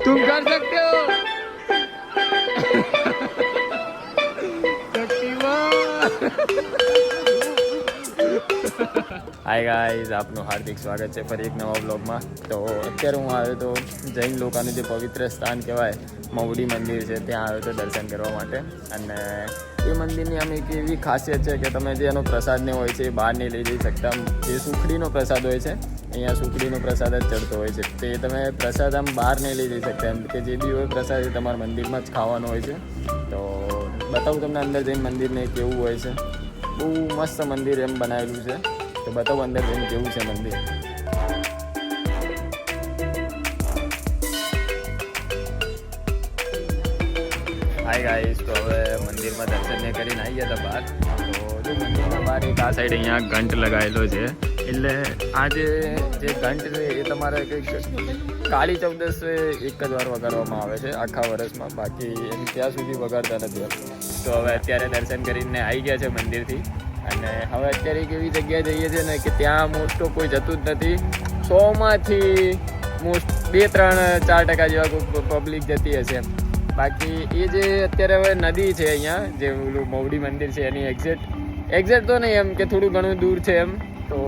तुम कर सकते हो। हाय गाइस, आपનું હાર્દિક સ્વાગત છે ફરી એક નવા બ્લોગમાં। તો અત્યારે હું આવ્યો તો જૈન લોકોનું જે પવિત્ર સ્થાન કહેવાય મવડી મંદિર છે, ત્યાં આવ્યો તો દર્શન કરવા માટે। અને એ મંદિરની આમ એક એવી ખાસિયત છે કે તમે જે એનો પ્રસાદ ને હોય છે એ બહાર નહીં લઈ જઈ શકતા। જે સુખડીનો પ્રસાદ હોય છે, અહીંયા સુખડીનો પ્રસાદ જ ચડતો હોય છે, તે તમે પ્રસાદ આમ બહાર નહીં લઈ જઈ શકતા। એમ કે જે બી હોય પ્રસાદ એ તમારા મંદિરમાં જ ખાવાનો હોય છે। તો બતાવું તમને અંદર જઈને મંદિરને કેવું હોય છે। બહુ મસ્ત મંદિર એમ બનાવેલું છે, તો બતાવું અંદર જઈને કેવું છે મંદિર। હાય ગાઈસ, તો હવે મંદિરમાં દર્શન કરીને આવી ગયા હતા બહાર। તો જો મંદિરના બહાર એક આ સાઈડ અહીંયા ઘંટ લગાવેલો છે, એટલે આ જે ઘંટ છે એ તમારે કંઈક કાળી ચૌદસે એક જ વાર વગાડવામાં આવે છે આખા વર્ષમાં, બાકી એમ ત્યાં સુધી વગાડતા નથી। તો હવે અત્યારે દર્શન કરીને આવી ગયા છે મંદિરથી, અને હવે અત્યારે એક એવી જગ્યાએ જઈએ છીએ ને કે ત્યાં મોસ્ટો કોઈ જતું જ નથી। 100માંથી મોસ્ટ 2-3-4% જેવા પબ્લિક જતી હશે એમ। બાકી એ જે અત્યારે હવે નદી છે અહીંયા, જે ઓલું મવડી મંદિર છે એની એક્ઝેક્ટ તો નહીં એમ કે થોડું ઘણું દૂર છે એમ, તો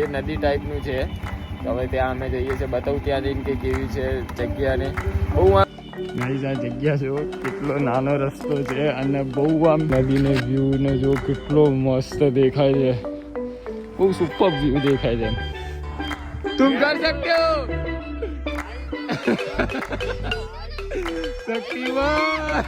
એ નદી ટાઈપનું છે। તો હવે ત્યાં અમે જઈએ છીએ, બતાવું ત્યાં જઈને કે કેવી છે જગ્યાને। બહુ ગાઈસ આ જગ્યા છે, કેટલો નાનો રસ્તો છે અને બહુ આમ નદીને વ્યૂ ને જો કેટલો મસ્ત દેખાય છે, બહુ સુપર વ્યૂ દેખાય છે। तुम कर सकते हो। शक्तिमान।